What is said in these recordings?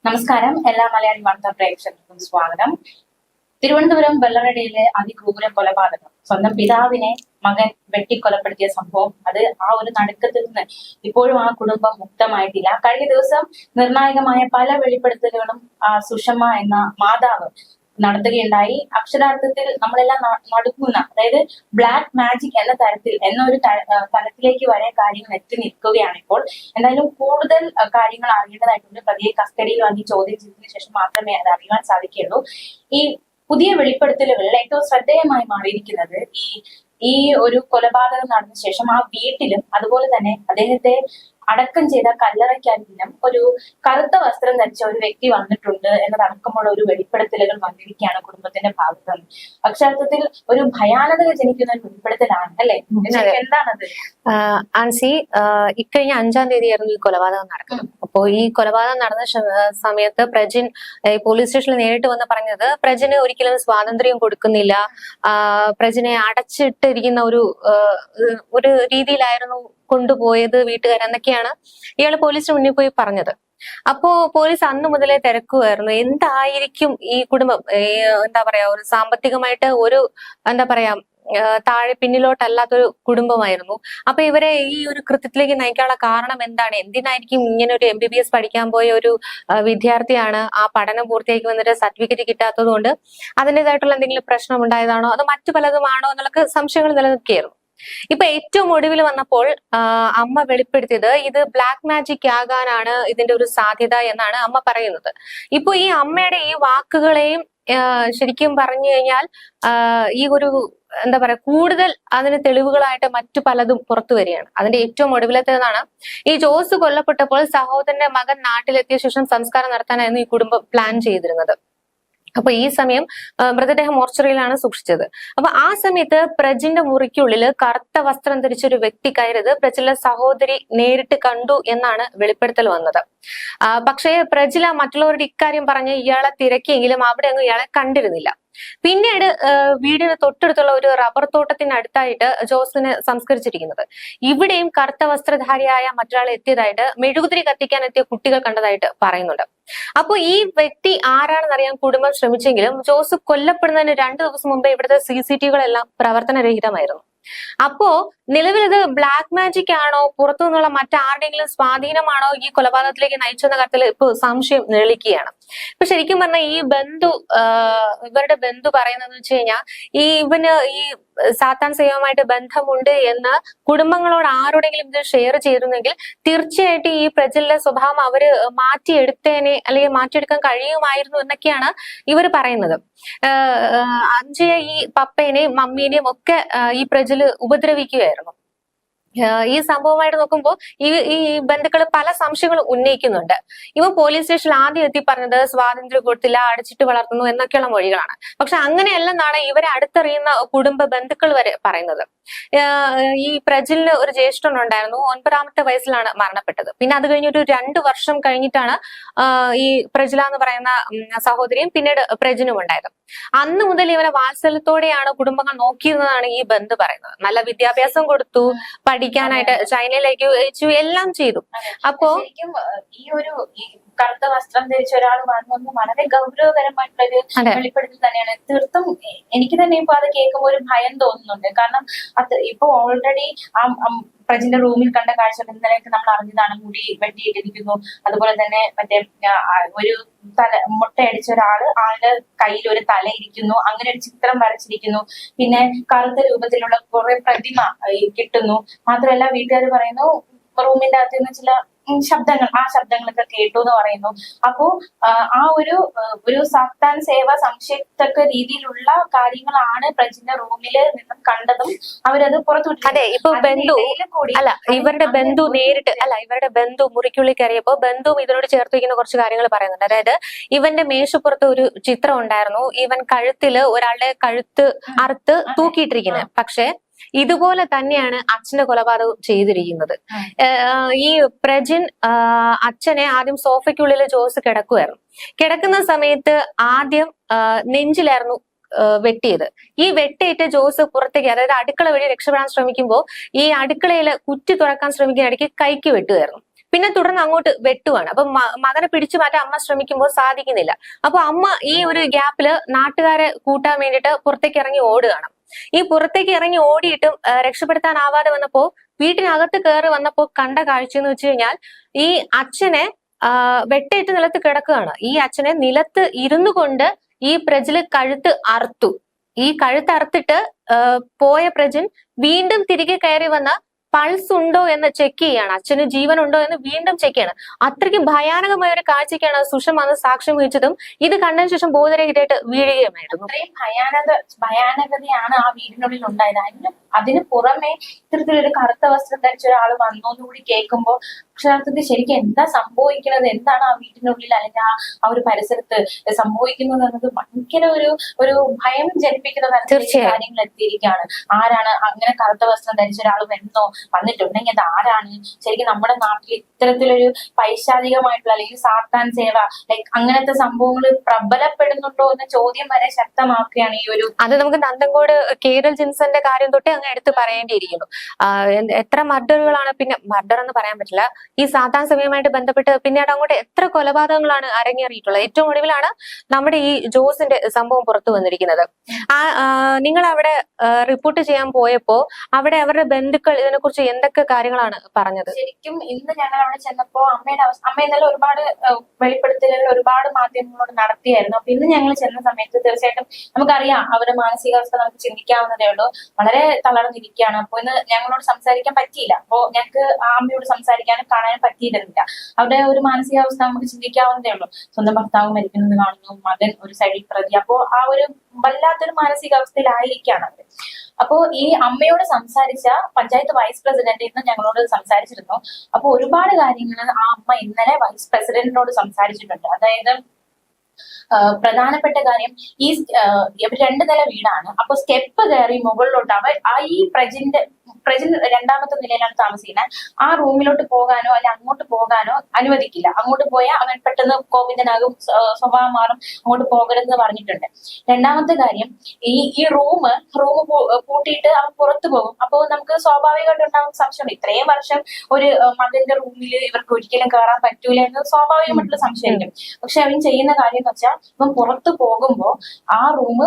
നമസ്കാരം. എല്ലാ മലയാളി വാർത്താ പ്രേക്ഷകർക്കും സ്വാഗതം. തിരുവനന്തപുരം വെള്ളറടയിലെ അതിക്രൂര കൊലപാതകം, സ്വന്തം പിതാവിനെ മകൻ വെട്ടിക്കൊലപ്പെടുത്തിയ സംഭവം, അത് ആ ഒരു നടുക്കത്തിൽ നിന്ന് ഇപ്പോഴും ആ കുടുംബം മുക്തമായിട്ടില്ല. കഴിഞ്ഞ ദിവസം നിർണായകമായ പല വെളിപ്പെടുത്തലുകളും സുഷമ എന്ന മാതാവ് നടത്തുകയുണ്ടായി. അക്ഷരാർത്ഥത്തിൽ നമ്മളെല്ലാം നടുക്കുന്ന, അതായത് ബ്ലാക്ക് മാജിക് എന്ന തലത്തിലേക്ക് വരെ കാര്യങ്ങൾ എത്തി നിൽക്കുകയാണ് ഇപ്പോൾ. എന്തായാലും കൂടുതൽ കാര്യങ്ങൾ അറിയേണ്ടതായിട്ടുണ്ട്. പ്രതിയെ കസ്റ്റഡിയിൽ വാങ്ങി ചോദ്യം ചെയ്തതിനു ശേഷം മാത്രമേ അത് അറിയാൻ സാധിക്കുകയുള്ളൂ. ഈ പുതിയ വെളിപ്പെടുത്തലുകളിൽ ഏറ്റവും ശ്രദ്ധേയമായി മാറിയിരിക്കുന്നത് ഈ ഒരു കൊലപാതകം നടന്ന ശേഷം ആ വീട്ടിലും അതുപോലെ തന്നെ അദ്ദേഹത്തെ അടക്കം ചെയ്ത കല്ലറയ്ക്കരികിലും ഒരു കറുത്ത വസ്ത്രം ധരിച്ച ഒരു വ്യക്തി വന്നിട്ടുണ്ട് എന്നതടക്കമുള്ള ഒരു വെളിപ്പെടുത്തലുകൾ വന്നിരിക്കുകയാണ് കുടുംബത്തിന്റെ ഭാഗത്ത് നിന്ന്. അക്ഷരാർത്ഥത്തിൽ ഒരു ഭയാനകത ജനിക്കുന്ന ഒരു വെളിപ്പെടുത്തലാണ്, അല്ലെ? എന്താണത്? ആൻസി, ഇക്കഴിഞ്ഞ 5-ാം തീയതിയായിരുന്നു ഈ കൊലപാതകം നടക്കുന്നത്. അപ്പോ ഈ കൊലപാതകം നടന്ന സമയത്ത് പ്രജിൻ പോലീസ് സ്റ്റേഷനിൽ നേരിട്ട് വന്ന് പറഞ്ഞത് പ്രജിന് ഒരിക്കലും സ്വാതന്ത്ര്യം കൊടുക്കുന്നില്ല, പ്രജിനെ അടച്ചിട്ടിരിക്കുന്ന ഒരു രീതിയിലായിരുന്നു കൊണ്ടുപോയത് വീട്ടുകാരെന്നൊക്കെയാണ് ഇയാള് പോലീസിന് മുന്നിൽ പോയി പറഞ്ഞത്. അപ്പോ പോലീസ് അന്നു മുതലേ തിരക്കുമായിരുന്നു, എന്തായിരിക്കും ഈ കുടുംബം, എന്താ പറയാ, ഒരു സാമ്പത്തികമായിട്ട് താഴെ പിന്നിലോട്ടല്ലാത്തൊരു കുടുംബമായിരുന്നു. അപ്പൊ ഇവരെ ഈ ഒരു കൃത്യത്തിലേക്ക് നയിക്കാനുള്ള കാരണം എന്താണ്? എന്തിനായിരിക്കും ഇങ്ങനെ ഒരു MBBS പഠിക്കാൻ പോയ ഒരു വിദ്യാർത്ഥിയാണ് ആ പഠനം പൂർത്തിയാക്കി വന്നിട്ട് സർട്ടിഫിക്കറ്റ് കിട്ടാത്തത് കൊണ്ട് അതിൻ്റെതായിട്ടുള്ള എന്തെങ്കിലും പ്രശ്നം ഉണ്ടായതാണോ, അത് മറ്റു പലതുമാണോ എന്നുള്ള സംശയങ്ങൾ നിലനിൽക്കുകയായിരുന്നു. ഇപ്പൊ ഏറ്റവും ഒടുവിൽ വന്നപ്പോൾ അമ്മ വെളിപ്പെടുത്തിയത് ഇത് ബ്ലാക്ക് മാജിക് ആകാനാണ് ഇതിന്റെ ഒരു സാധ്യത എന്നാണ് അമ്മ പറയുന്നത്. ഇപ്പൊ ഈ അമ്മയുടെ ഈ വാക്കുകളെയും ശരിക്കും പറഞ്ഞു കഴിഞ്ഞാൽ ഈ ഒരു എന്താ പറയാ, കൂടുതൽ അതിന് തെളിവുകളായിട്ട് മറ്റു പലതും പുറത്തു വരികയാണ്. അതിന്റെ ഏറ്റവും ഒടുവിലത്തേതാണ് ഈ ജോസ് കൊല്ലപ്പെട്ടപ്പോൾ സഹോദരന്റെ മകൻ നാട്ടിലെത്തിയ ശേഷം സംസ്കാരം നടത്താനായിരുന്നു ഈ കുടുംബം പ്ലാൻ ചെയ്തിരുന്നത്. അപ്പൊ ഈ സമയം മൃതദേഹം മോർച്ചറിയിലാണ് സൂക്ഷിച്ചത്. അപ്പൊ ആ സമയത്ത് പ്രജിന്റെ മുറിക്കുള്ളിൽ കറുത്ത വസ്ത്രം ധരിച്ച ഒരു വ്യക്തി കയറിയത് പ്രജിലെ സഹോദരി നേരിട്ട് കണ്ടു എന്നാണ് വെളിപ്പെടുത്തൽ വന്നത്. പക്ഷേ പ്രജില മറ്റുള്ളവരുടെ ഇക്കാര്യം പറഞ്ഞ് ഇയാളെ തിരക്കിയെങ്കിലും അവിടെ അങ്ങ് ഇയാളെ കണ്ടിരുന്നില്ല. പിന്നീട് വീടിന് തൊട്ടടുത്തുള്ള ഒരു റബ്ബർ തോട്ടത്തിനടുത്തായിട്ട് ജോസിനെ സംസ്കരിച്ചിരിക്കുന്നത്. ഇവിടെയും കറുത്ത വസ്ത്രധാരിയായ മറ്റൊരാൾ എത്തിയതായിട്ട്, മെഴുകുതിരി കത്തിക്കാൻ എത്തിയ കുട്ടികൾ കണ്ടതായിട്ട് പറയുന്നുണ്ട്. അപ്പൊ ഈ വ്യക്തി ആരാണെന്നറിയാൻ കുടുംബം ശ്രമിച്ചെങ്കിലും ജോസ് കൊല്ലപ്പെടുന്നതിന് 2 ദിവസം മുമ്പേ ഇവിടുത്തെ CCTVകളെല്ലാം പ്രവർത്തനരഹിതമായിരുന്നു. അപ്പോ നിലവിലത് ബ്ലാക്ക് മാജിക് ആണോ, പുറത്തു നിന്നുള്ള മറ്റാരുടെയെങ്കിലും സ്വാധീനമാണോ ഈ കൊലപാതകത്തിലേക്ക് നയിച്ചെന്ന കാര്യത്തിൽ ഇപ്പൊ സംശയം നിഴലിക്കുകയാണ്. ഇപ്പൊ ശരിക്കും പറഞ്ഞാൽ ഇവരുടെ ബന്ധു പറയുന്നതെന്ന് വെച്ച് കഴിഞ്ഞാൽ ഇവന് ഈ സാത്താൻ സേവമായിട്ട് ബന്ധമുണ്ട് എന്ന് കുടുംബങ്ങളോട് ആരോടെങ്കിലും ഇത് ഷെയർ ചെയ്തിരുന്നെങ്കിൽ തീർച്ചയായിട്ടും ഈ പ്രജലിന്റെ സ്വഭാവം അവര് മാറ്റിയെടുത്തേനെ, അല്ലെങ്കിൽ മാറ്റിയെടുക്കാൻ കഴിയുമായിരുന്നു എന്നൊക്കെയാണ് ഇവർ പറയുന്നത്. അഞ്ജയെ, ഈ പപ്പേനെയും മമ്മീനെയും ഒക്കെ ഈ പ്രജല് ഉപദ്രവിക്കുകയായിരുന്നു. ഈ സംഭവമായിട്ട് നോക്കുമ്പോൾ ഈ ബന്ധുക്കൾ പല സംശയങ്ങളും ഉന്നയിക്കുന്നുണ്ട്. ഇവ പോലീസ് സ്റ്റേഷനിൽ ആദ്യം എത്തി പറഞ്ഞത് സ്വാതന്ത്ര്യം കൊടുത്തില്ല, അടച്ചിട്ട് വളർത്തുന്നു എന്നൊക്കെയുള്ള മൊഴികളാണ്. പക്ഷെ അങ്ങനെയല്ലെന്നാണ് ഇവരെ അടുത്തറിയുന്ന കുടുംബ ബന്ധുക്കൾ വരെ പറയുന്നത്. ഈ പ്രജിലിന് ഒരു ജ്യേഷ്ഠൻ ഉണ്ടായിരുന്നു, 9ാമത്തെ വയസ്സിലാണ് മരണപ്പെട്ടത്. പിന്നെ അത് കഴിഞ്ഞൊരു 2 വർഷം കഴിഞ്ഞിട്ടാണ് ഈ പ്രജില എന്ന് പറയുന്ന സഹോദരിയും പിന്നീട് പ്രജിനും ഉണ്ടായത്. അന്ന് മുതൽ ഇവരെ വാത്സല്യത്തോടെയാണ് കുടുംബങ്ങൾ നോക്കിയിരുന്നതാണ് ഈ ബന്ധു പറയുന്നത്. നല്ല വിദ്യാഭ്യാസം കൊടുത്തു, പഠിക്കാനായിട്ട് ചൈനയിലേക്ക് അയച്ചു, എല്ലാം ചെയ്തു. അപ്പോ ഈ കറുത്ത വസ്ത്രം ധരിച്ച ഒരാൾ വന്നു വളരെ ഗൗരവകരമായിട്ടുള്ളൊരു വെളിപ്പെടുത്തൽ തന്നെയാണ്. തീർത്തും എനിക്ക് തന്നെ ഇപ്പൊ അത് കേൾക്കുമ്പോൾ ഒരു ഭയം തോന്നുന്നുണ്ട്. കാരണം ഇപ്പൊ ഓൾറെഡി പ്രജിന്റെ റൂമിൽ കണ്ട കാഴ്ചകൾ ഇന്നലെയൊക്കെ നമ്മൾ അറിഞ്ഞതാണ്. മുടി വെട്ടിയിട്ടിരിക്കുന്നു, അതുപോലെ തന്നെ മറ്റേ ഒരു മുട്ടയടിച്ച ആളുടെ കയ്യിൽ ഒരു തല ഇരിക്കുന്നു, അങ്ങനെ ഒരു ചിത്രം വരച്ചിരിക്കുന്നു. പിന്നെ കറുത്ത രൂപത്തിലുള്ള കുറെ പ്രതിമ കിട്ടുന്നു. മാത്രമല്ല വീട്ടുകാർ പറയുന്നു റൂമിന്റെ അകത്ത് നിന്ന് ചില ശബ്ദങ്ങളൊക്കെ കേട്ടു എന്ന് പറയുന്നു. അപ്പോ ആ ഒരു സാത്താൻ സേവ സംശയിക്കത്തക്ക രീതിയിലുള്ള കാര്യങ്ങളാണ് പ്രജിന്റെ റൂമിൽ നിന്നും കണ്ടതും അവരത് പുറത്തുവിട്ടു. അതെ, ഇപ്പൊ ഇവരുടെ ബന്ധു മുറിക്കുള്ളിൽ കയറിയപ്പോ ബന്ധുവും ഇതിനോട് ചേർത്ത് വയ്ക്കുന്ന കുറച്ച് കാര്യങ്ങൾ പറയുന്നുണ്ട്. അതായത് ഇവന്റെ മേശപ്പുറത്ത് ഒരു ചിത്രം ഉണ്ടായിരുന്നു, ഇവൻ കഴുത്തില് ഒരാളുടെ കഴുത്ത് അറുത്ത് തൂക്കിയിട്ടിരിക്കുന്നത്. പക്ഷെ ഇതുപോലെ തന്നെയാണ് അച്ഛന്റെ കൊലപാതകം ചെയ്തിരിക്കുന്നത്. ഈ പ്രജിൻ അച്ഛനെ ആദ്യം സോഫയ്ക്കുള്ളിൽ ജോസ് കിടക്കുമായിരുന്നു. കിടക്കുന്ന സമയത്ത് ആദ്യം നെഞ്ചിലായിരുന്നു വെട്ടിയത്. ഈ വെട്ടേറ്റ് ജോസ് പുറത്തേക്ക്, അതായത് അടുക്കള വഴി രക്ഷപ്പെടാൻ ശ്രമിക്കുമ്പോൾ ഈ അടുക്കളയിൽ കുറ്റി തുറക്കാൻ ശ്രമിക്കുന്ന ഇടയ്ക്ക് കൈക്ക് വെട്ടുകയായിരുന്നു. പിന്നെ തുടർന്ന് അങ്ങോട്ട് വെട്ടുവാണ്. അപ്പൊ മകനെ പിടിച്ചു മാറ്റാൻ അമ്മ ശ്രമിക്കുമ്പോൾ സാധിക്കുന്നില്ല. അപ്പൊ അമ്മ ഈ ഒരു ഗ്യാപ്പില് നാട്ടുകാരെ കൂട്ടാൻ വേണ്ടിയിട്ട് പുറത്തേക്ക് ഇറങ്ങി ഓടുകയാണ്. ഈ പുറത്തേക്ക് ഇറങ്ങി ഓടിയിട്ടും രക്ഷപ്പെടുത്താനാവാതെ വന്നപ്പോ വീട്ടിനകത്ത് കയറി വന്നപ്പോ കണ്ട കാഴ്ച എന്ന് വെച്ച് കഴിഞ്ഞാൽ ഈ അച്ഛനെ വെട്ടേറ്റ് നിലത്ത് കിടക്കുകയാണ്. ഈ അച്ഛനെ നിലത്ത് ഇരുന്നു കൊണ്ട് ഈ പ്രജില് കഴുത്ത് അറുത്തു. ഈ കഴുത്ത് അറുത്തിട്ട് പോയ പ്രജിൻ വീണ്ടും തിരികെ കയറി വന്ന പൾസ് ഉണ്ടോ എന്ന് ചെക്ക് ചെയ്യാണ്. അച്ഛന് ജീവൻ ഉണ്ടോ എന്ന് വീണ്ടും ചെക്ക് ചെയ്യണം. അത്രയ്ക്ക് ഭയാനകമായ ഒരു കാഴ്ചയ്ക്കാണ് സുഷമ അന്ന് സാക്ഷ്യം വഹിച്ചതും ഇത് കണ്ടതിന് ശേഷം ബോധരഹിതമായിട്ട് വീഴുകയുമായിരുന്നു. അത്രയും ഭയാനകതയാണ് ആ വീടിനുള്ളിൽ ഉണ്ടായത്. അതിന് പുറമെ ഇത്തരത്തിലൊരു കറുത്ത വസ്ത്രം ധരിച്ച ഒരാൾ വന്നോന്നുകൂടി കേൾക്കുമ്പോൾ അക്ഷരാർത്ഥത്തിൽ ശരിക്കും എന്താ സംഭവിക്കുന്നത്, എന്താണ് ആ വീട്ടിനുള്ളിൽ അല്ലെങ്കിൽ ആ ഒരു പരിസരത്ത് സംഭവിക്കുന്നത് എന്നത് ഭയങ്കര ഒരു ഭയം ജനിപ്പിക്കുന്ന തരത്തിലുള്ള കാര്യങ്ങൾ എത്തിയിരിക്കുകയാണ്. ആരാണ് അങ്ങനെ കറുത്ത വസ്ത്രം ധരിച്ച ഒരാൾ വന്നിട്ടുണ്ടെങ്കിൽ അത് ആരാണ്? ശരിക്കും നമ്മുടെ നാട്ടിൽ ഇത്തരത്തിലൊരു പൈശാചികമായിട്ടുള്ള അല്ലെങ്കിൽ സാത്താൻ സേവ ലൈക്ക് അങ്ങനത്തെ സംഭവങ്ങൾ പ്രബലപ്പെടുന്നുണ്ടോ എന്ന ചോദ്യം വരെ ശക്തമാക്കുകയാണ് ഈ ഒരു. അത് നമുക്ക് നന്തൻകോട് കേരൽ ജിൻസന്റെ കാര്യം തൊട്ടേ അങ്ങ് എടുത്ത് പറയേണ്ടിയിരിക്കുന്നു. എത്ര മർഡറുകളാണ്, പിന്നെ മർഡർ എന്ന് പറയാൻ പറ്റില്ല, ഈ സാത്താൻ സമയമായിട്ട് ബന്ധപ്പെട്ട് പിന്നീട് അങ്ങോട്ട് എത്ര കൊലപാതകങ്ങളാണ് അരങ്ങേറിയിട്ടുള്ളത്. ഏറ്റവും ഒടുവിലാണ് നമ്മുടെ ഈ ജോസിന്റെ സംഭവം പുറത്തു വന്നിരിക്കുന്നത്. നിങ്ങൾ അവിടെ റിപ്പോർട്ട് ചെയ്യാൻ പോയപ്പോ അവിടെ അവരുടെ ബന്ധുക്കൾ ഇതിനെക്കുറിച്ച് എന്തൊക്കെ കാര്യങ്ങളാണ് പറഞ്ഞത്? ശരിക്കും ഇന്ന് ഞങ്ങൾ അവിടെ ചെന്നപ്പോ അമ്മ ഇന്നലെ ഒരുപാട് വെളിപ്പെടുത്തലുകൾ ഒരുപാട് മാധ്യമങ്ങളോട് നടത്തിയായിരുന്നു. അപ്പൊ ഇന്ന് ഞങ്ങൾ ചെന്ന സമയത്ത് തീർച്ചയായിട്ടും നമുക്കറിയാം അവരുടെ മാനസികാവസ്ഥ നമുക്ക് ചിന്തിക്കാവുന്നതേ ഉള്ളൂ. വളരെ തളർന്നിരിക്കുകയാണ്. അപ്പൊ ഇന്ന് ഞങ്ങളോട് സംസാരിക്കാൻ പറ്റിയില്ല. അപ്പോ ഞങ്ങൾക്ക് ആ അമ്മയോട് സംസാരിക്കാനും കാണാനും പറ്റിയിരുന്നില്ല. അവരുടെ ഒരു മാനസികാവസ്ഥ നമുക്ക് ചിന്തിക്കാവുന്നതേ ഉള്ളൂ. സ്വന്തം ഭർത്താവ് മരിക്കുന്നത് കാണുന്നു, മകൻ ഒരു സൈഡിൽ പ്രതി. അപ്പോ ആ ഒരു വല്ലാത്തൊരു മാനസികാവസ്ഥയിലായിരിക്കാണ് അവര്. അപ്പോ ഈ അമ്മയോട് സംസാരിച്ച പഞ്ചായത്ത് വൈസ് പ്രസിഡന്റ് ഇന്ന് ഞങ്ങളോട് സംസാരിച്ചിരുന്നു. അപ്പൊ ഒരുപാട് കാര്യങ്ങൾ ആ അമ്മ ഇന്നലെ വൈസ് പ്രസിഡന്റിനോട് സംസാരിച്ചിട്ടുണ്ട്. അതായത് പ്രധാനപ്പെട്ട കാര്യം ഈ 2 നില വീടാണ്. അപ്പൊ സ്റ്റെപ്പ് കയറി മുകളിലോട്ട് ഈ പ്രജിൻ 2ാമത്തെ നിലയിലാണ് താമസിക്കുന്നത്. ആ റൂമിലോട്ട് പോകാനോ അല്ലെ അങ്ങോട്ട് പോകാനോ അനുവദിക്കില്ല. അങ്ങോട്ട് പോയാൽ അവൻ പെട്ടെന്ന് കോപിതനാകും, സ്വഭാവം മാറും, അങ്ങോട്ട് പോകരുതെന്ന് പറഞ്ഞിട്ടുണ്ട്. 2ാമത്തെ കാര്യം ഈ റൂം പൂട്ടിയിട്ട് അവൻ പുറത്തു പോകും. അപ്പോൾ നമുക്ക് സ്വാഭാവികമായിട്ട് ഉണ്ടാകുന്ന സംശയം, ഇത്രയും വർഷം ഒരു മകന്റെ റൂമിൽ ഇവർക്ക് ഒരിക്കലും കയറാൻ പറ്റൂല എന്ന് സ്വാഭാവികമായിട്ടുള്ള സംശയമായിരിക്കും. പക്ഷെ അവൻ ചെയ്യുന്ന കാര്യം എന്ന് വെച്ചാൽ ഇവൻ പുറത്തു പോകുമ്പോ ആ റൂം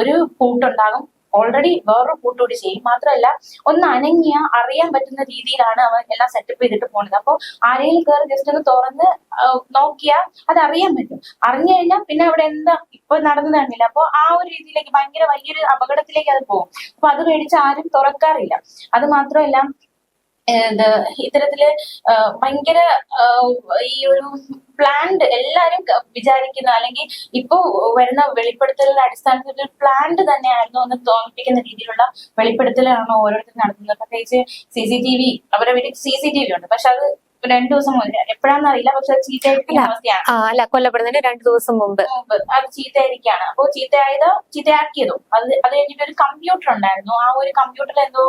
ഒരു പൂട്ടുണ്ടാകും, ഓൾറെഡി വേറൊരു കൂട്ടുകൂടി ചെയ്യും. മാത്രമല്ല ഒന്ന് അനങ്ങിയ അറിയാൻ പറ്റുന്ന രീതിയിലാണ് അവൻ എല്ലാം സെറ്റപ്പ് ചെയ്തിട്ട് പോകുന്നത്. അപ്പൊ ആരെയും കയറി ജസ്റ്റ് ഒന്ന് തുറന്ന് നോക്കിയാൽ അത് അറിയാൻ പറ്റും. അറിഞ്ഞു കഴിഞ്ഞാൽ പിന്നെ അവിടെ എന്താ ഇപ്പൊ നടന്നു കാണില്ല. അപ്പൊ ആ ഒരു രീതിയിലേക്ക് ഭയങ്കര വലിയൊരു അപകടത്തിലേക്ക് അത് പോകും. അപ്പൊ അത് പേടിച്ച് ആരും തുറക്കാറില്ല. അത് മാത്രമല്ല ഇത്തരത്തില് ഭയങ്കര ഈ ഒരു പ്ലാൻഡ് എല്ലാരും വിചാരിക്കുന്ന അല്ലെങ്കിൽ ഇപ്പൊ വരുന്ന വെളിപ്പെടുത്തലിന്റെ അടിസ്ഥാനത്തിൽ ഒരു പ്ലാൻഡ് തന്നെയായിരുന്നു എന്ന് തോന്നിപ്പിക്കുന്ന രീതിയിലുള്ള വെളിപ്പെടുത്തലാണ് ഓരോരുത്തരും നടത്തുന്നത്. പ്രത്യേകിച്ച് CCTV, അവരുടെ വീട്ടിൽ CCTV ഉണ്ട്. പക്ഷെ അത് 2 ദിവസം മുന്നേ എപ്പോഴാണെന്ന് അറിയില്ല. പക്ഷെ അത് ചീത്തയായിരിക്കുന്ന അവസ്ഥയാണ്. അല്ല, കൊല്ലപ്പെടുന്നതിന് 2 ദിവസം മുമ്പ് അത് ചീത്തയായിരിക്കാണ്. അപ്പൊ ചീത്തയാക്കിയതും അത് കഴിഞ്ഞിട്ട് ഒരു കമ്പ്യൂട്ടർ ഉണ്ടായിരുന്നു. ആ ഒരു കമ്പ്യൂട്ടറിൽ എന്തോ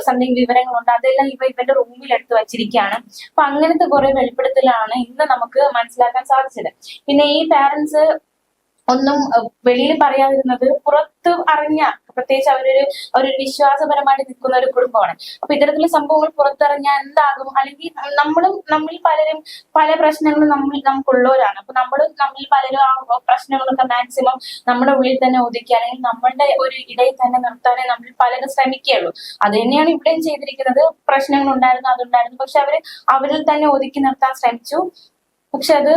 സംതിങ് വിവരങ്ങളുണ്ട്. അതെല്ലാം ഇവന്റെ റൂമിൽ എടുത്ത് വെച്ചിരിക്കുകയാണ്. അപ്പൊ അങ്ങനത്തെ കുറെ വെളിപ്പെടുത്തലാണ് ഇന്ന് നമുക്ക് മനസ്സിലാക്കാൻ സാധിച്ചത്. പിന്നെ ഈ പാരന്റ്സ് ഒന്നും വെളിയിൽ പറയാതിരുന്നത് പുറത്ത് അറിഞ്ഞ, പ്രത്യേകിച്ച് അവരൊരു വിശ്വാസപരമായിട്ട് നിൽക്കുന്ന ഒരു കുടുംബമാണ്. അപ്പൊ ഇത്തരത്തിലുള്ള സംഭവങ്ങൾ പുറത്തിറങ്ങിയാൽ എന്താകും? അല്ലെങ്കിൽ നമ്മളിൽ പലരും പല പ്രശ്നങ്ങളും നമുക്കുള്ളവരാണ്. അപ്പൊ നമ്മളിൽ പലരും ആ പ്രശ്നങ്ങളൊക്കെ മാക്സിമം നമ്മുടെ ഉള്ളിൽ തന്നെ ഒതുക്കി അല്ലെങ്കിൽ നമ്മളുടെ ഒരു ഇടയിൽ തന്നെ നിർത്താനേ നമ്മൾ പലരും ശ്രമിക്കുകയുള്ളൂ. അത് തന്നെയാണ് ഇവിടെയും ചെയ്തിരിക്കുന്നത്. പ്രശ്നങ്ങൾ ഉണ്ടായിരുന്നു, അതുണ്ടായിരുന്നു. പക്ഷെ അവരിൽ തന്നെ ഒതുക്കി നിർത്താൻ ശ്രമിച്ചു. പക്ഷെ അത്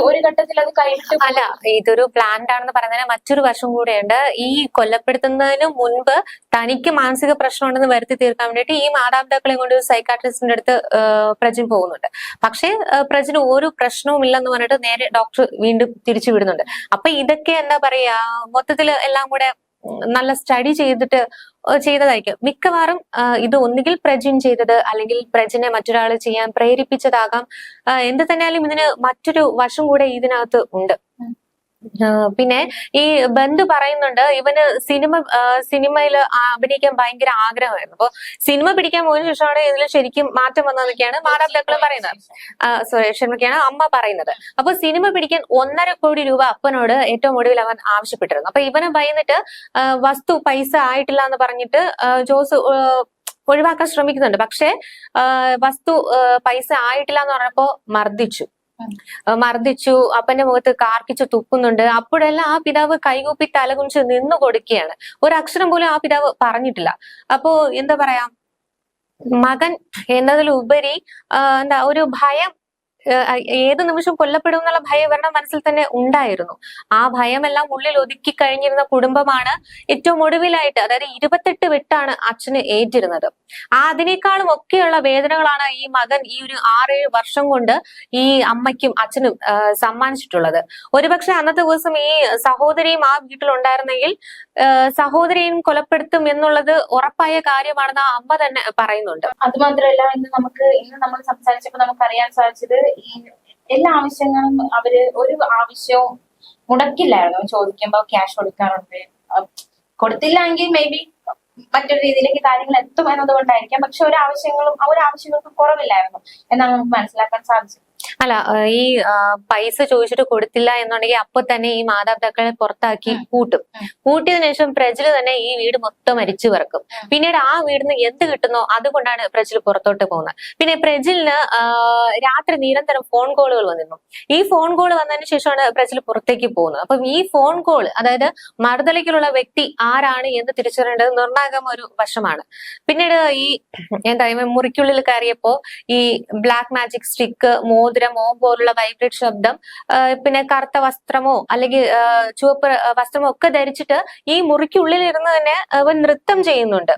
ഒരു ഘട്ടത്തിൽ അത് കൈവിട്ട്. അല്ല, ഇതൊരു പ്ലാൻഡ് ആണെന്ന് പറയുന്നതിന് മറ്റൊരു വശം കൂടെയുണ്ട്. ഈ കൊല്ലപ്പെടുത്തുന്നതിന് മുൻപ് തനിക്ക് മാനസിക പ്രശ്നമുണ്ടെന്ന് വരുത്തി തീർക്കാൻ വേണ്ടിയിട്ട് ഈ മാതാപിതാക്കളെ കൊണ്ട് ഒരു സൈക്കാട്രിസ്റ്റിന്റെ അടുത്ത് പ്രജിൻ പോകുന്നുണ്ട്. പക്ഷെ പ്രജിന് ഒരു പ്രശ്നവും ഇല്ലെന്ന് പറഞ്ഞിട്ട് നേരെ ഡോക്ടർ വീണ്ടും തിരിച്ചു വിടുന്നുണ്ട്. അപ്പൊ ഇതൊക്കെ എന്താ പറയാ, മൊത്തത്തിൽ എല്ലാം കൂടെ നല്ല സ്റ്റഡി ചെയ്തതായിരിക്കും മിക്കവാറും. ഇത് ഒന്നുകിൽ പ്രജിൻ ചെയ്തത് അല്ലെങ്കിൽ പ്രജിനെ മറ്റൊരാൾ ചെയ്യാൻ പ്രേരിപ്പിച്ചതാകാം. എന്ത് തന്നെയാലും ഇതിന് മറ്റൊരു വശം കൂടെ ഇതിനകത്ത് ഉണ്ട്. പിന്നെ ഈ ബന്ധു പറയുന്നുണ്ട് ഇവന് സിനിമയിൽ അഭിനയിക്കാൻ ഭയങ്കര ആഗ്രഹമായിരുന്നു. അപ്പൊ സിനിമ പിടിക്കാൻ പോയതിനു ശേഷമാണ് ഇതിൽ ശരിക്കും മാറ്റം വന്നതെന്നൊക്കെയാണ് മാതാപിതാക്കളും പറയുന്നത്. ക്ഷമിക്കാണ് അമ്മ പറയുന്നത്. അപ്പൊ സിനിമ പിടിക്കാൻ 1.5 കോടി രൂപ അപ്പനോട് ഏറ്റവും ഒടുവിൽ അവൻ ആവശ്യപ്പെട്ടിരുന്നു. അപ്പൊ ഇവനെ ഭയന്നിട്ട് പൈസ ആയിട്ടില്ല എന്ന് പറഞ്ഞിട്ട് ജോസ് ഒഴിവാക്കാൻ ശ്രമിക്കുന്നുണ്ട്. പക്ഷെ വസ്തു പൈസ ആയിട്ടില്ല എന്ന് പറഞ്ഞപ്പോ മർദ്ദിച്ചു, അപ്പന്റെ മുഖത്ത് കാർക്കിച്ച് തുപ്പുന്നുണ്ട്. അപ്പോഴെല്ലാം ആ പിതാവ് കൈകൂപ്പി തലകുനിച്ച് നിന്നു കൊടുക്കുകയാണ്. ഒരക്ഷരം പോലും ആ പിതാവ് പറഞ്ഞിട്ടില്ല. അപ്പോ എന്താ പറയാ, മകൻ എന്നതിലുപരി ഒരു ഭയം, ഏത് നിമിഷം കൊല്ലപ്പെടും എന്നുള്ള ഭയം ഇവരുടെ മനസ്സിൽ തന്നെ ഉണ്ടായിരുന്നു. ആ ഭയമെല്ലാം ഉള്ളിൽ ഒതുക്കി കഴിഞ്ഞിരുന്ന കുടുംബമാണ് ഏറ്റവും ഒടുവിലായിട്ട്, അതായത് 28 വെട്ടാണ് അച്ഛന് ഏറ്റിരുന്നത്. അതിനേക്കാളും ഒക്കെയുള്ള വേദനകളാണ് ഈ മകൻ ഈ ഒരു 6-7 വർഷം കൊണ്ട് ഈ അമ്മയ്ക്കും അച്ഛനും സമ്മാനിച്ചിട്ടുള്ളത്. ഒരുപക്ഷെ അന്നത്തെ ദിവസം ഈ സഹോദരിയും ആ വീട്ടിലുണ്ടായിരുന്നെങ്കിൽ സഹോദരിയും കൊലപ്പെടുത്തും എന്നുള്ളത് ഉറപ്പായ കാര്യമാണെന്ന് ആ അമ്മ തന്നെ പറയുന്നുണ്ട്. അതുമാത്രമല്ല, ഇന്ന് നമ്മൾ സംസാരിച്ചപ്പോൾ നമുക്ക് അറിയാൻ സാധിച്ചത് ഈ എല്ലാ ആവശ്യങ്ങളും അവര് ഒരു ആവശ്യവും മുടക്കില്ലായിരുന്നു. ചോദിക്കുമ്പോൾ ക്യാഷ് കൊടുക്കാറുണ്ട്, കൊടുത്തില്ലെങ്കിൽ മേ ബി മറ്റൊരു രീതിയിലേക്ക് കാര്യങ്ങൾ എത്തും എന്നതുകൊണ്ടായിരിക്കാം. പക്ഷെ ഒരാവശ്യങ്ങൾക്കും കുറവില്ലായിരുന്നു എന്നാണ് നമുക്ക് മനസ്സിലാക്കാൻ സാധിച്ചത്. അല്ല, ഈ പൈസ ചോദിച്ചിട്ട് കൊടുത്തില്ല എന്നുണ്ടെങ്കിൽ അപ്പൊ തന്നെ ഈ മാതാപിതാക്കളെ പുറത്താക്കി കൂട്ടിയതിനു ശേഷം പ്രജല് തന്നെ ഈ വീട് മൊത്തം അരിച്ചു പറക്കും. പിന്നീട് ആ വീടിന് എന്ത് കിട്ടുന്നോ അതുകൊണ്ടാണ് പ്രജല് പുറത്തോട്ട് പോകുന്നത്. പിന്നെ പ്രജലിന് രാത്രി നിരന്തരം ഫോൺ കോളുകൾ വന്നിരുന്നു. ഈ ഫോൺ കോൾ വന്നതിന് ശേഷമാണ് പ്രജല് പുറത്തേക്ക് പോകുന്നത്. അപ്പം ഈ ഫോൺ കോൾ, അതായത് മറുതലയ്ക്കുള്ള വ്യക്തി ആരാണ് എന്ന് തിരിച്ചറിയേണ്ടത് നിർണായകം ഒരു വശമാണ്. പിന്നീട് ഈ മുറിക്കുള്ളിൽ കയറിയപ്പോ ഈ ബ്ലാക്ക് മാജിക് സ്റ്റിക്ക്, മോതിരം, പോലുള്ള വൈബ്രേറ്റ് ശബ്ദം, പിന്നെ കറുത്ത വസ്ത്രമോ അല്ലെങ്കിൽ ചുവപ്പ് വസ്ത്രമോ ഒക്കെ ധരിച്ചിട്ട് ഈ മുറിക്കുള്ളിൽ ഇരുന്ന് തന്നെ അവൻ നൃത്തം ചെയ്യുന്നുണ്ട്.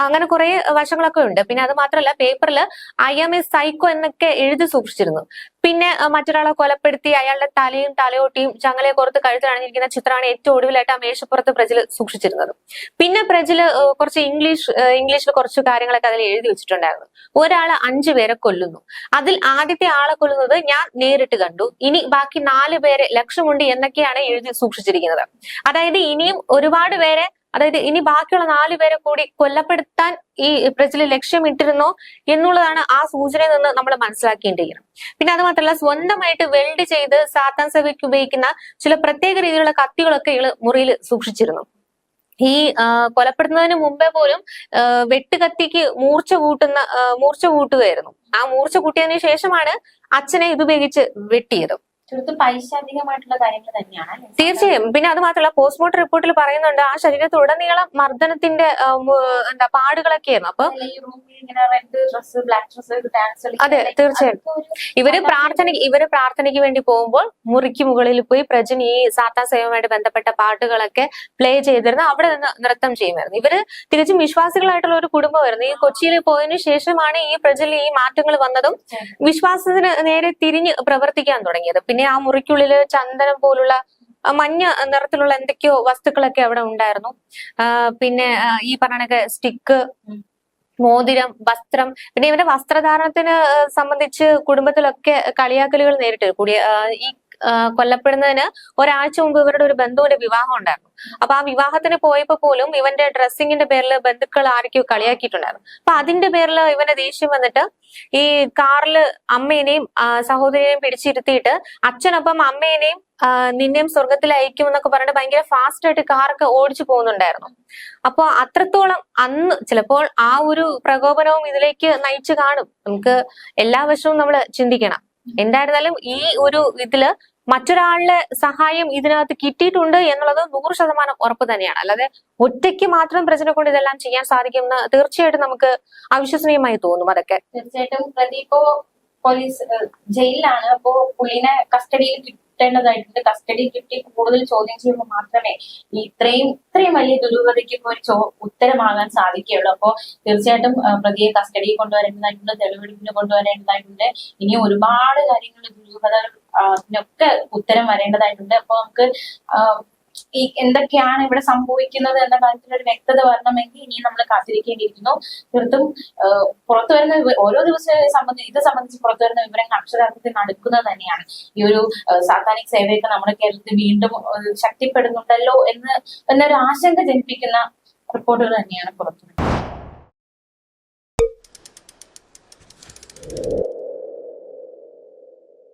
അങ്ങനെ കുറെ വശങ്ങളൊക്കെ ഉണ്ട്. പിന്നെ അത് മാത്രമല്ല, പേപ്പറിൽ I am a psycho എന്നൊക്കെ എഴുതി സൂക്ഷിച്ചിരുന്നു. പിന്നെ മറ്റൊരാളെ കൊലപ്പെടുത്തി അയാളുടെ തലയും തലയോട്ടിയും ചങ്ങലയെ പുറത്ത് കഴുത്തിൽ അണിഞ്ഞിരിക്കുന്ന ചിത്രമാണ് ഏറ്റവും ഒടുവിലായിട്ട് ആ മേശപ്പുറത്ത് പ്രജല് സൂക്ഷിച്ചിരുന്നത്. പിന്നെ പ്രജല് കുറച്ച് ഇംഗ്ലീഷിൽ കുറച്ച് കാര്യങ്ങളൊക്കെ അതിൽ എഴുതി വെച്ചിട്ടുണ്ടായിരുന്നു. ഒരാള് 5 പേരെ കൊല്ലുന്നു. അതിൽ ആദ്യത്തെ ആളെ കൊല്ലുന്നത് ഞാൻ നേരിട്ട് കണ്ടു, ഇനി ബാക്കി 4 പേരെ ലക്ഷ്യമുണ്ട് എന്നൊക്കെയാണ് എഴുതി സൂക്ഷിച്ചിരിക്കുന്നത്. അതായത് ഇനിയും ഒരുപാട് പേരെ, അതായത് ഇനി ബാക്കിയുള്ള 4 പേരെ കൂടി കൊല്ലപ്പെടുത്താൻ ഈ പ്രജല് ലക്ഷ്യമിട്ടിരുന്നോ എന്നുള്ളതാണ് ആ സൂചനയിൽ നിന്ന് നമ്മൾ മനസ്സിലാക്കേണ്ടിയിരിക്കുന്നത്. പിന്നെ അത് മാത്രമല്ല, സ്വന്തമായിട്ട് വെൽഡ് ചെയ്ത് സാത്താൻ സേവയ്ക്ക് ഉപയോഗിക്കുന്ന ചില പ്രത്യേക രീതിയിലുള്ള കത്തികളൊക്കെ ഇയാള് മുറിയിൽ സൂക്ഷിച്ചിരുന്നു. ഈ കൊലപ്പെടുന്നതിന് മുമ്പേ പോലും വെട്ടുകത്തിക്ക് മൂർച്ച കൂട്ടുകയായിരുന്നു. ആ മൂർച്ച കൂട്ടിയതിനു ശേഷമാണ് അച്ഛനെ ഇതുപയോഗിച്ച് വെട്ടിയത്. പൈശാചികമായിട്ടുള്ള കാര്യങ്ങൾ തന്നെയാണ് തീർച്ചയായും. പിന്നെ അത് മാത്രമല്ല, പോസ്റ്റ്മോർട്ടം റിപ്പോർട്ടിൽ പറയുന്നുണ്ട് ആ ശരീരത്തുടനീളം മർദ്ദനത്തിന്റെ പാടുകളൊക്കെയായിരുന്നു. അപ്പൊ അതെ, തീർച്ചയായും. ഇവര് പ്രാർത്ഥനയ്ക്ക് വേണ്ടി പോകുമ്പോൾ മുറിക്ക് മുകളിൽ പോയി പ്രജൻ ഈ സാത്താൻ സേവയുമായിട്ട് ബന്ധപ്പെട്ട പാട്ടുകളൊക്കെ പ്ലേ ചെയ്തിരുന്നു. അവിടെ നിന്ന് നൃത്തം ചെയ്യുമായിരുന്നു. ഇവര് തികച്ചും വിശ്വാസികളായിട്ടുള്ള ഒരു കുടുംബമായിരുന്നു. ഈ കൊച്ചിയിൽ പോയതിനു ശേഷമാണ് ഈ പ്രജൽ ഈ മാറ്റങ്ങൾ വന്നതും വിശ്വാസത്തിന് നേരെ തിരിഞ്ഞ് പ്രവർത്തിക്കാൻ തുടങ്ങിയത്. പിന്നെ ആ മുറിക്കുള്ളില് ചന്ദനം പോലുള്ള മഞ്ഞ നിറത്തിലുള്ള എന്തൊക്കെയോ വസ്തുക്കളൊക്കെ അവിടെ ഉണ്ടായിരുന്നു. പിന്നെ ഈ പറഞ്ഞ സ്റ്റിക്ക്, മോതിരം, വസ്ത്രം. പിന്നെ ഇവന്റെ വസ്ത്രധാരണത്തിന് സംബന്ധിച്ച് കുടുംബത്തിലൊക്കെ കളിയാക്കലുകൾ നേരിട്ട് കൂടിയ ഈ കൊല്ലപ്പെടുന്നതിന് ഒരാഴ്ച മുമ്പ് ഇവരുടെ ഒരു ബന്ധുവിന്റെ വിവാഹം ഉണ്ടായിരുന്നു. അപ്പൊ ആ വിവാഹത്തിന് പോയപ്പോ പോലും ഇവന്റെ ഡ്രസ്സിങ്ങിന്റെ പേരിൽ ബന്ധുക്കൾ ആരൊക്കെയോ കളിയാക്കിയിട്ടുണ്ടായിരുന്നു. അപ്പൊ അതിന്റെ പേരിൽ ഇവന്റെ ദേഷ്യം വന്നിട്ട് ഈ കാറില് അമ്മേനെയും സഹോദരിയെയും പിടിച്ചിരുത്തിയിട്ട് അച്ഛനൊപ്പം അമ്മേനെയും നിന്നെയും സ്വർഗത്തിൽ അയക്കും എന്നൊക്കെ പറഞ്ഞിട്ട് ഭയങ്കര ഫാസ്റ്റ് ആയിട്ട് കാറൊക്കെ ഓടിച്ചു പോകുന്നുണ്ടായിരുന്നു. അപ്പൊ അത്രത്തോളം അന്ന് ചിലപ്പോൾ ആ ഒരു പ്രകോപനവും ഇതിലേക്ക് നയിച്ചു കാണും. നമുക്ക് എല്ലാ വശവും നമ്മൾ ചിന്തിക്കണം. എന്തായിരുന്നാലും ഈ ഒരു ഇതില് മറ്റൊരാളുടെ സഹായം ഇതിനകത്ത് കിട്ടിയിട്ടുണ്ട് എന്നുള്ളത് 100% ഉറപ്പ് തന്നെയാണ്. അല്ലാതെ ഒറ്റയ്ക്ക് മാത്രം പ്രജനെ കൊണ്ട് ഇതെല്ലാം ചെയ്യാൻ സാധിക്കുമെന്ന് തീർച്ചയായിട്ടും നമുക്ക് അവിശ്വസനീയമായി തോന്നും. അതൊക്കെ തീർച്ചയായിട്ടും. പ്രതിപ്പോ പോലീസ് ജയിലിലാണ്. അപ്പോ പുള്ളിനെ കസ്റ്റഡിയിൽ കിട്ടേണ്ടതായിട്ടുണ്ട്. കസ്റ്റഡി കിട്ടി കൂടുതൽ ചോദ്യം ചെയ്യുമ്പോൾ മാത്രമേ ഇത്രയും വലിയ ദുരൂഹതയ്ക്ക് ഇപ്പൊ ഒരു ഉത്തരമാകാൻ സാധിക്കുകയുള്ളൂ. അപ്പോ തീർച്ചയായിട്ടും പ്രതിയെ കസ്റ്റഡിയിൽ കൊണ്ടുവരേണ്ടതായിട്ടുണ്ട്, തെളിവെടുപ്പിന് കൊണ്ടുവരേണ്ടതായിട്ടുണ്ട്. ഇനി ഒരുപാട് കാര്യങ്ങൾ ദുരൂഹതകളൊക്കെ ഉത്തരം വരേണ്ടതായിട്ടുണ്ട്. അപ്പൊ നമുക്ക് ഈ എന്തൊക്കെയാണ് ഇവിടെ സംഭവിക്കുന്നത് എന്ന കാര്യത്തിൽ ഒരു വ്യക്തത വരണമെങ്കിൽ ഇനി നമ്മൾ കാത്തിരിക്കേണ്ടിയിരിക്കുന്നു. തീർത്തും പുറത്തു വരുന്ന ഓരോ ദിവസവും ഇത് സംബന്ധിച്ച് പുറത്തു വരുന്ന വിവരങ്ങൾ അക്ഷരാർത്ഥത്തിൽ നടക്കുന്നത് തന്നെയാണ്. ഈ ഒരു സാത്താനിക് സേവയൊക്കെ നമ്മുടെ കേരളത്തിൽ വീണ്ടും ശക്തിപ്പെടുന്നുണ്ടല്ലോ എന്നൊരു ആശങ്ക ജനിപ്പിക്കുന്ന റിപ്പോർട്ടുകൾ തന്നെയാണ് പുറത്തു വരുന്നത്.